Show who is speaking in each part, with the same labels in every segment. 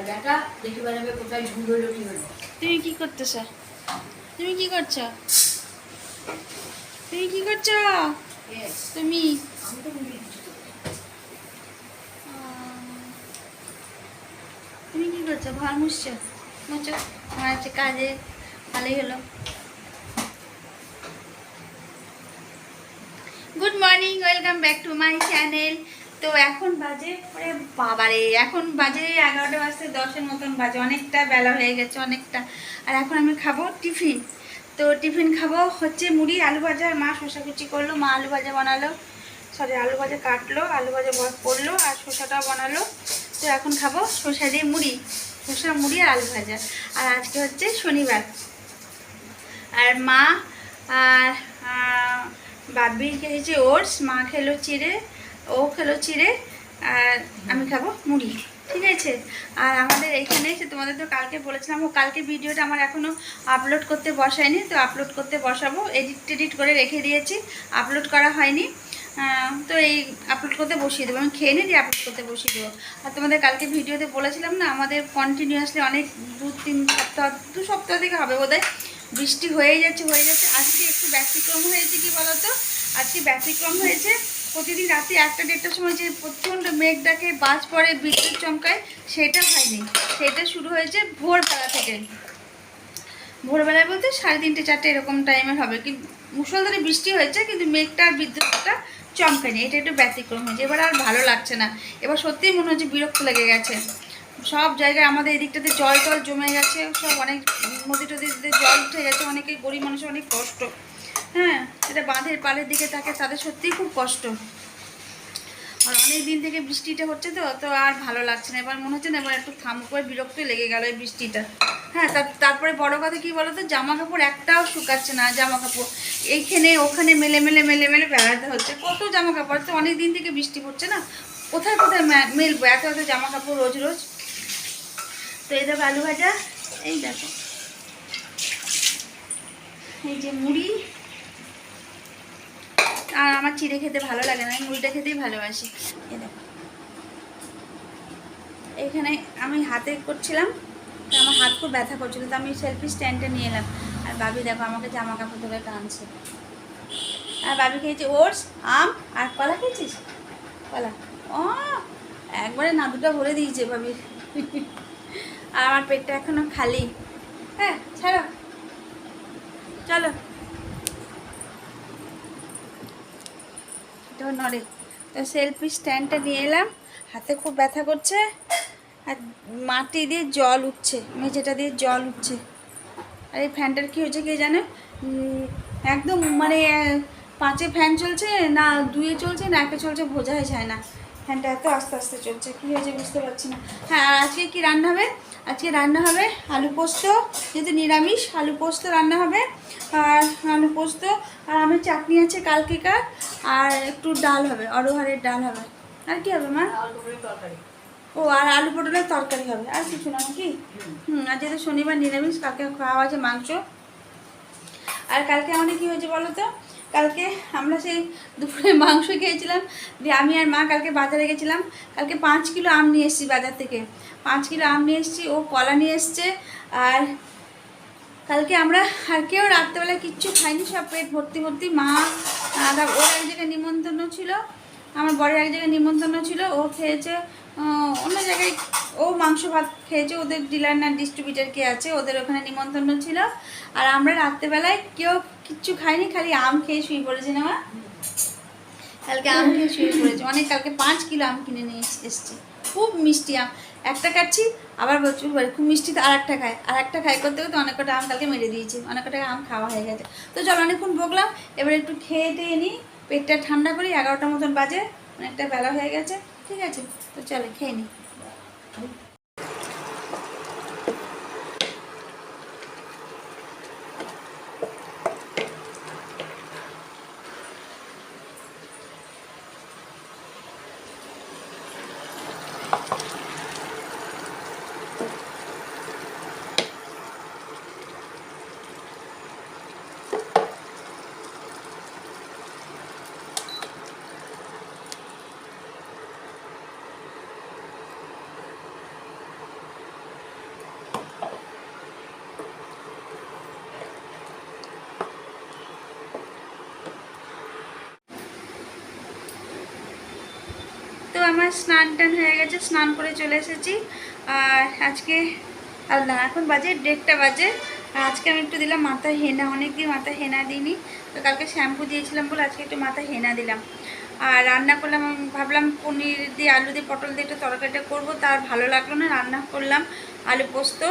Speaker 1: দেখা দেখে বেড়াবে কোথায় ভুল হলো কি হলো।
Speaker 2: তুমি কি করতেছ? তুমি কি করছো? তুমি কি করছো? তুমি
Speaker 1: আমি তো মুড়ি কিছু করি না।
Speaker 2: তুমি কি করছো? ঘর মুছছো? মুছো, আমার হচ্ছে কাজে ভালোই হলো। Good morning, welcome back to my channel. তো এখন বাজে, ওরে বাবারে, এখন বাজে 11টা বাজতে 10-এর মতন বাজে। অনেকটা বেলা হয়ে গেছে, অনেকটা। আর এখন আমি খাবো টিফিন। তো টিফিন খাবো হচ্ছে মুড়ি আলু ভাজা। আর মা শসা কুচি করলো, মা আলু ভাজা বানালো, সরি আলু ভাজা কাটলো, আলু ভাজা করলো আর শসাটাও বানালো। তো এখন খাবো শসা দিয়ে মুড়ি, শসা মুড়ি আর আলু ভাজা। আর আজকে হচ্ছে শনিবার। আর মা আর বাবি খেয়েছে ওটস, মা খেলো চিড়ে, ও খেলো চিড়ে, আর আমি খাবো মুড়ি। ঠিক আছে। আর আমাদের এইখানে এসে তোমাদের তো কালকে বলেছিলাম, ও কালকে ভিডিওটা আমার এখনও আপলোড করতে বসায়নি, তো আপলোড করতে বসাবো। এডিট করে রেখে দিয়েছি, আপলোড করা হয়নি। তো এই আপলোড করতে বসিয়ে দেবো, আমি খেয়ে নিয়ে আপলোড করতে বসিয়ে দেবো। আর তোমাদের কালকে ভিডিওতে বলেছিলাম না, আমাদের কন্টিনিউয়াসলি অনেক 2 সপ্তাহ থেকে হবে বোধহয় বৃষ্টি হয়ে যাচ্ছে। আজকে একটু ব্যতিক্রম হয়েছে, কি বলতো, আজকে ব্যতিক্রম হয়েছে। প্রতিদিন রাতে 1টা-1:30টার সময় যে প্রচণ্ড মেঘ ডাকে, বাজ পড়ে, বিদ্যুৎ চমকায়, সেটা হয়নি। সেটা শুরু হয়েছে ভোরবেলা থেকে। ভোরবেলায় বলতে 3:30-4টে এরকম টাইমের হবে, কিন্তু মুষলধারে বৃষ্টি হয়েছে, কিন্তু মেঘটা আর বিদ্যুৎটা চমকায়নি। এটা একটু ব্যতিক্রম হয়েছে। এবার আর ভালো লাগছে না, এবার সত্যিই মনে হচ্ছে বিরক্ত লেগে গেছে। সব জায়গায় আমাদের এদিকটাতে জল জমে গেছে, সব অনেক নদী টদিতে জল উঠে গেছে। অনেকে গরিব মানুষের অনেক কষ্ট। হ্যাঁ, এটা বাঁধের পাড়ের দিকে থাকে, তাদের সত্যিই খুব কষ্ট। আর অনেক দিন থেকে বৃষ্টিটা হচ্ছে, তো আর ভালো লাগছে না। এবার মনে হচ্ছে না, এবার একটু থামুক, বিরক্ত লেগে গেল এই বৃষ্টিটা। হ্যাঁ, তারপরে বড় কথা কি বলতো, জামা কাপড় একটাও শুকাচ্ছে না। জামা কাপড় এইখানে ওখানে মেলে বেড়াতে হচ্ছে। কত জামা কাপড়, তো অনেক দিন থেকে বৃষ্টি পড়ছে না, কোথায় মেলবো এত জামা কাপড় রোজ রোজ। তো এই দেখো আলু ভাজা, এই দেখো এই যে মুড়ি। আর আমার চিড়ে খেতে ভালো লাগে না, আমি মুড়িটা খেতেই ভালোবাসি। এই দেখো, এইখানে আমি হাতে করছিলাম, তো আমার হাত খুব ব্যথা করছিল, তো আমি সেলফি স্ট্যান্ডটা নিয়ে এলাম। আর বাবি দেখো আমাকে জামা কাপড় ধরে টানছে। আর বাবি খেয়েছে ওটস, আম আর কলা। খেয়েছিস কলা? ও একবারে নাদুটা ভরে দিয়েছে বাবি। আর আমার পেটটা এখনো খালি। হ্যাঁ ছাড়ো, চলো নড়ে। তো সেলফি স্ট্যান্ডটা নিয়ে এলাম, হাতে খুব ব্যথা করছে। আর মাটি দিয়ে জল উঠছে, মেঝেটা দিয়ে জল উঠছে। আর এই ফ্যানটার কী হয়েছে কে জানে, একদম মানে 5-এ ফ্যান চলছে না, 2-এ চলছে না, 1-এ চলছে, বোঝাই যায় না। ফ্যানটা এত আস্তে আস্তে চলছে, কী হয়েছে বুঝতে পারছি না। হ্যাঁ, আর আজকে কী রান্না হবে? আজকে রান্না হবে আলু পোস্ত, যেহেতু নিরামিষ আলু পোস্ত রান্না হবে। আর আলু পোস্ত আর আমের চাটনি আছে কালকেকার, আর একটু ডাল হবে, অরহরের ডাল হবে। আর কি হবে মা? ও আর আলু পটলের তরকারি হবে, আর কিছু না নাকি? আর যেহেতু শনিবার নিরামিষ, কালকে খাওয়া আছে মাংস। আর কালকে আমাদের কী হয়েছে বলো তো, কালকে আমরা সেই দুপুরে মাংস খেয়েছিলাম, দিয়ে আমি আর মা কালকে বাজারে গেছিলাম। কালকে 5 কিলো আম নিয়ে এসেছি বাজার থেকে, 5 কিলো আম নিয়ে এসেছি, ও কলা নিয়ে এসছে। আর কালকে আমরা আর কেউ রাত্রেবেলা কিচ্ছু খাইনি, সব পেট ভর্তি। মা ওর এক জায়গায় নিমন্ত্রণ ছিল, আমার বরের এক জায়গায় নিমন্ত্রণ ছিল, ও খেয়েছে অন্য জায়গায়, ও মাংস ভাত খেয়েছে। ওদের ডিলার না ডিস্ট্রিবিউটার কে আছে, ওদের ওখানে নিমন্ত্রণ ছিল। আর আমরা রাত্রেবেলায় কেউ কিচ্ছু খাইনি, খালি আম খেয়ে শুয়ে পড়েছি না মা? কালকে আম খেয়ে শুয়ে পড়েছি অনেক। কালকে 5 কিলো আম কিনে নিয়ে এসছি, খুব মিষ্টি আম। একটা খাচ্ছি, আবার বলছি খুব মিষ্টি, তো আরেকটা খায় করতে করতে অনেক কটা আম কালকে মেরে দিয়েছি, অনেক কটা আম খাওয়া হয়ে গেছে। তো চলো, অনেকক্ষণ বকলাম, এবার একটু খেয়ে টেয়ে নিই, পেটটা ঠান্ডা করি। 11টার মতন বাজে, অনেকটা বেলা হয়ে গেছে। ঠিক আছে, তো চলো খেয়ে নিই। আমার স্নান টান হয়ে গেছে, স্নান করে চলে এসেছি। আর আজকে না, এখন বাজে 1:30 বাজে। আর আজকে আমি একটু দিলাম মাথায় হেনা, অনেকদিন মাথায় হেনা দিইনি, তো কালকে শ্যাম্পু দিয়েছিলাম বলে আজকে একটু মাথায় হেনা দিলাম। আর রান্না করলাম, আমি ভাবলাম পনির দিয়ে আলু দিয়ে পটল দিয়ে একটু তরকারিটা করবো, তার ভালো লাগলো না। রান্না করলাম আলু পোস্ত,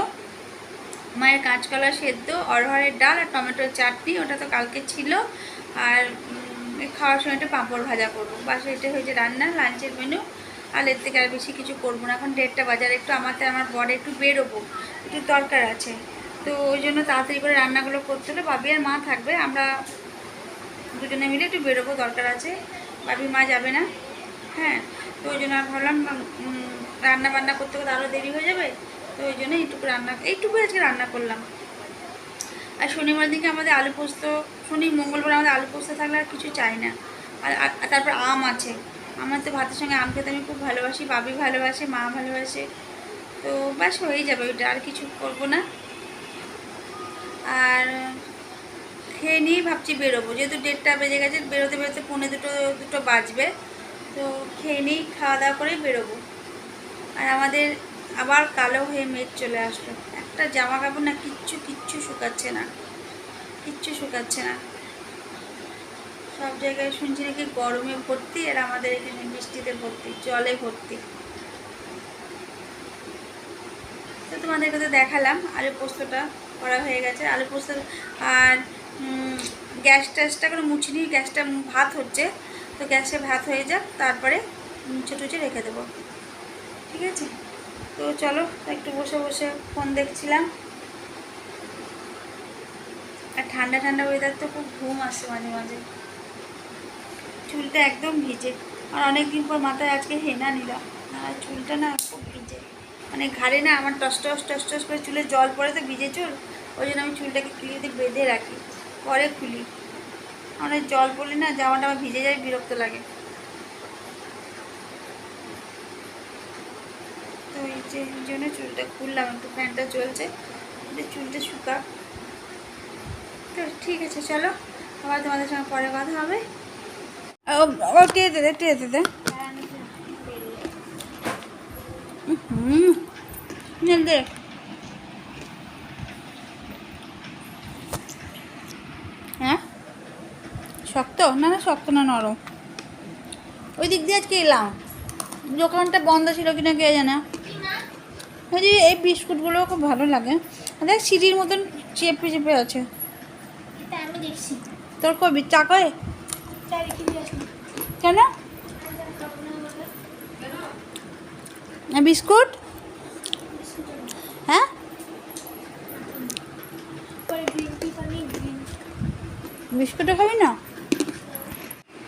Speaker 2: মায়ের কাঁচকলা সেদ্ধ, অরহরের ডাল আর টমেটোর চাটনি, ওটা তো কালকে ছিল। আর খাওয়ার সময় একটু পাঁপড় ভাজা করবো, বাস এটা হয়েছে রান্না, লাঞ্চের মেনু। আর এর থেকে আর বেশি কিছু করবো না। এখন 1:30 বাজার, একটু আমার বরে একটু বেরোবো, একটু দরকার আছে, তো ওই জন্য তাড়াতাড়ি করে রান্নাগুলো করতে হলো। বাবি আর মা থাকবে, আমরা দুজনে মিলে একটু বেরোবো, দরকার আছে, বাবি মা যাবে না। হ্যাঁ, তো ওই জন্য আর ভাবলাম রান্না বান্না করতে করতে আরও দেরি হয়ে যাবে, তো ওই জন্য এইটুকু আজকে রান্না করলাম। আর শনিবার দিকে আমাদের আলু পোস্ত, শনি মঙ্গলবার আমাদের আলু পোস্ত থাকলে আর কিছু চাই না। আর তারপর আম আছে, আমার তো ভাতের সঙ্গে আম খেতে আমি খুব ভালোবাসি, বাবি ভালোবাসে, মা ভালোবাসে, তো ব্যাস হয়েই যাবে ওইটা, আর কিছু করবো না। আর খেয়ে নিয়েই ভাবছি বেরোবো, যেহেতু 1:30 বেজে গেছে, বেরোতে বেরোতে 1:45 বাজবে, তো খেয়ে নিয়েই খাওয়া দাওয়া করেই বেরোবো। আর আমাদের আবার কালো হয়ে মেঘ চলে আসলো, একটা জামা কাপড় না কিচ্ছু শুকাচ্ছে না, সব জায়গায় শুনছি নাকি গরমে ভর্তি, আর আমাদের এখানে বৃষ্টিতে ভর্তি, জলে ভর্তি। তো তোমাদেরকে তো দেখালাম আলু পোস্তটা করা হয়ে গেছে, আলু পোস্ত। আর গ্যাসটা করে মুছিনি, গ্যাসটা ভাত হচ্ছে, তো গ্যাসে ভাত হয়ে যাক, তারপরে মুছে রেখে দেবো, ঠিক আছে। তো চলো, একটু বসে বসে ফোন দেখছিলাম। আর ঠান্ডা ওয়েদার তো খুব ঘুম আসে মাঝে মাঝে, চুলটা একদম ভিজে। আর অনেকদিন পর মাথায় আজকে হেনা নিলাম, আর চুলটা না খুব ভিজে, মানে ঘাড়ে না আমার টস টস করে চুলে জল পড়ে, তো ভিজে চুল, ওই জন্য আমি চুলটাকে ক্লিপ দিয়ে বেঁধে রাখি, পরে খুলি। অনেক জল পড়লে না জামাটা আমার ভিজে যায়, বিরক্ত লাগে। তো এই জন্য চুলটা খুললাম, একটু ফ্যানটা চলছে, চুলটা শুকা। তো ঠিক আছে, চলো আবার তোমাদের সঙ্গে পরে কথা হবে। টেয়ে দে দে। হ্যাঁ, শক্ত না, শক্ত না, নরম। ওই দিক দিয়ে আজকে এলাম, দোকানটা বন্ধ ছিল কিনা কে জানে। ওই যে এই বিস্কুটগুলো খুব ভালো লাগে, দেখ সিঁড়ির মতন চেপে আছে। তোর কবি চাকয় কেন বিস্কুট? হ্যাঁ, বিস্কুটও খাবি না?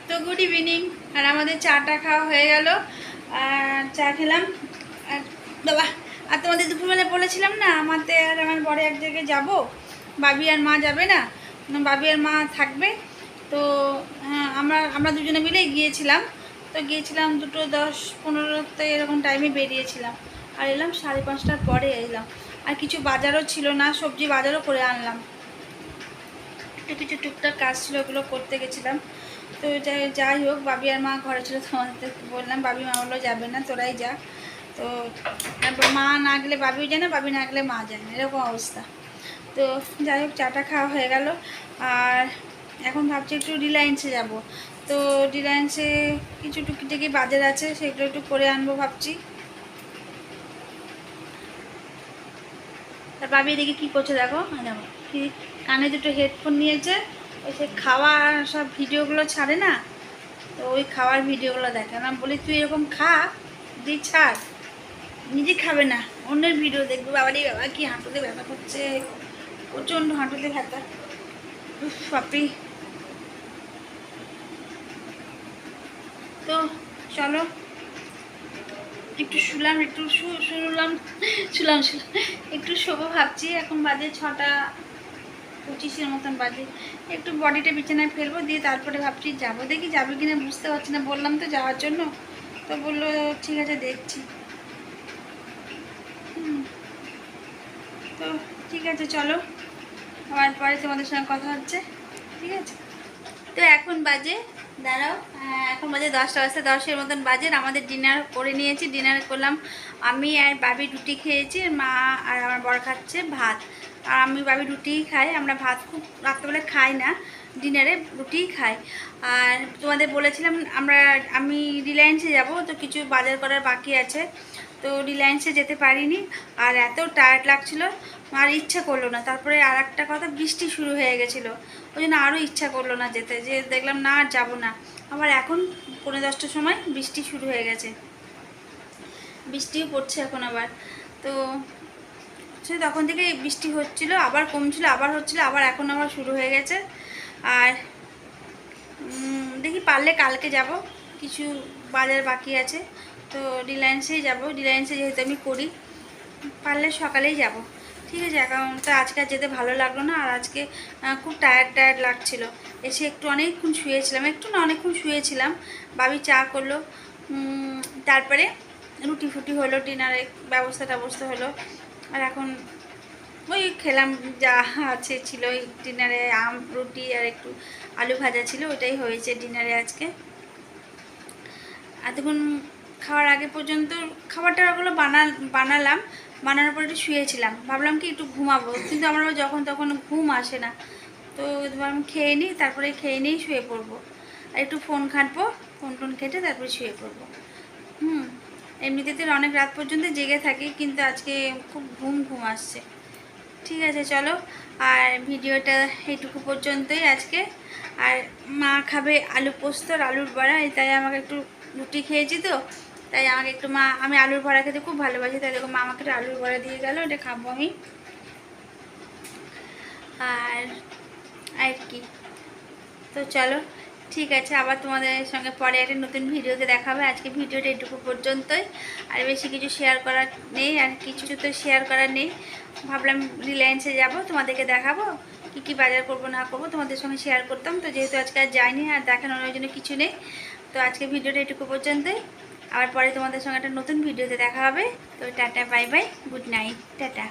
Speaker 2: তো গুড ইভিনিং, আর আমাদের চাটা খাওয়া হয়ে গেল, আর চা খেলাম। আর বাবা, আর তোমাদের দুপুরবেলা বলেছিলাম না আমাদের আর আমার বড় এক জায়গায় যাবো, বাবি আর মা যাবে না, বাবি আর মা থাকবে। তো আমরা দুজনে মিলেই গিয়েছিলাম, তো গিয়েছিলাম 2:10-15 এরকম টাইমে বেরিয়েছিলাম, আর এলাম 5:30টার পরে এলাম। আর কিছু বাজারও ছিল না, সবজি বাজারও করে আনলাম, কিছু টুকটাক কাজ ছিল, ওগুলো করতে গেছিলাম। তো যাই হোক, বাবি আর মা ঘরে ছিল, তোমাদের বললাম, বাবি মা বললো যাবে না, তোরাই যা। তো মা না গেলে বাবিও যায় না, বাবি না গেলে মা যায় না, এরকম অবস্থা। তো যাই হোক, চাটা খাওয়া হয়ে গেল। আর এখন ভাবছি একটু রিলায়েন্সে যাব, তো রিলায়েন্সে কিছু টুকিটাকি বাজার আছে, সেগুলো একটু করে আনবো ভাবছি। আর বাবি এদিকে কী করছে দেখো, দেখো কি কানে দুটো হেডফোন নিয়েছে, ওই সে খাওয়ার সব ভিডিওগুলো ছাড়ে না, তো ওই খাওয়ার ভিডিওগুলো দেখে। আমি বলি তুই এরকম খা, তুই ছাড়, নিজে খাবে না, অন্যের ভিডিও দেখবে। বাবারই বাবা, কি হাঁটুতে ব্যথা করছে, প্রচণ্ড হাঁটুতে ব্যথা, বাপি। তো চলো একটু শুলাম, একটু শোবো ভাবছি। এখন বাজে 6:25 মতন বাজে, একটু বডিটা বিছানায় ফেলবো, দিয়ে তারপরে ভাবছি যাবো, দেখি যাবে কিনা বুঝতে পারছি না। বললাম তো যাওয়ার জন্য, তো বললো ঠিক আছে দেখছি। তো ঠিক আছে, চলো আবার পরে তোমাদের সঙ্গে কথা হচ্ছে, ঠিক আছে। তো এখন বাজে দাঁড়াও, এখন বাজে 10টা বাজতে 10-এর মতন বাজে। আমাদের ডিনার করে নিয়েছি। ডিনার করলাম, আমি আর বাবি রুটি খেয়েছি, মা আর আমার বর খাচ্ছে ভাত। আর আমি বাবি রুটিই খাই, আমরা ভাত খুব রাত্রেবেলা খাই না, ডিনারে রুটিই খাই। আর তোমাদের বলেছিলাম আমি রিলায়েন্সে যাব, তো কিছু বাজার করার বাকি আছে, তো রিলায়েন্সে যেতে পারিনি। আর এত টায়ার্ড লাগছিল, আর ইচ্ছা করলো না। তারপরে আর একটা কথা, বৃষ্টি শুরু হয়ে গেছিলো, ওই জন্য আরও ইচ্ছা করলো না যেতে, যে দেখলাম না আর যাবো না। আবার এখন 9:45-টার সময় বৃষ্টি শুরু হয়ে গেছে, বৃষ্টিও পড়ছে এখন আবার। তো সে তখন থেকে বৃষ্টি হচ্ছিল, আবার কমছিল, আবার হচ্ছিল, আবার এখন আবার শুরু হয়ে গেছে। আর দেখি পারলে কালকে যাব, কিছু বাজার বাকি আছে, তো রিলায়েন্সেই যাব। রিলায়েন্সে যেহেতু আমি করি, পারলে সকালেই যাব, ঠিক আছে। কারণ তো আজকে আর যেতে ভালো লাগলো না, আর আজকে খুব টায়ার্ড লাগছিল। এসে একটু অনেকক্ষণ শুয়েছিলাম, একটু না অনেকক্ষণ শুয়েছিলাম। বাবি চা করলো, তারপরে রুটি ফুটি হলো, ডিনারের ব্যবস্থা হলো। আর এখন ওই খেলাম, যা আছে ছিল ওই ডিনারে, আম রুটি আর একটু আলু ভাজা ছিল, ওটাই হয়েছে ডিনারে আজকে। এতক্ষণ খাওয়ার আগে পর্যন্ত খাবারটা ওগুলো বানালাম, বানানোর পর একটু শুয়েছিলাম, ভাবলাম কি একটু ঘুমাবো, কিন্তু আমার যখন তখন ঘুম আসে না। তো আমি খেয়ে নিই, তারপরে খেয়ে নিয়েই শুয়ে পড়বো, আর একটু ফোন ঘাঁটবো, ফোন ঘেঁটে তারপরে শুয়ে পড়বো। এমনিতে অনেক রাত পর্যন্ত জেগে থাকি, কিন্তু আজকে খুব ঘুম আসছে। ঠিক আছে, চলো, আর ভিডিওটা এইটুকু পর্যন্তই আজকে। আর মা খাবে আলু পোস্ত আর আলুর বড়া, তাই আমাকে একটু রুটি খেয়েছি, তো তাই আমাকে একটু আমি আলুর বড়া খেতে খুব ভালোবাসি, তাই দেখো মা আমাকে একটু আলুর বড়া দিয়ে গেল, এটা খাবো আমি। আর কি, তো চলো, ঠিক আছে, আবার তোমাদের সঙ্গে পরে একটা নতুন ভিডিওতে দেখা হবে। আজকে ভিডিওটা এটুকু পর্যন্তই, আর বেশি কিছু শেয়ার করার নেই, আর কিছু তো শেয়ার করার নেই। ভাবলাম রিলায়েন্সে যাব, তোমাদেরকে দেখাবো কী বাজার করব না করবো, তোমাদের সঙ্গে শেয়ার করতাম। তো যেহেতু আজকে আর যাইনি, আর দেখানোর জন্য কিছু নেই, তো আজকে ভিডিওটা এটুকু পর্যন্তই। আবার পরে তোমাদের সঙ্গে একটা নতুন ভিডিওতে দেখা হবে। তো tata, bye bye, good night, tata.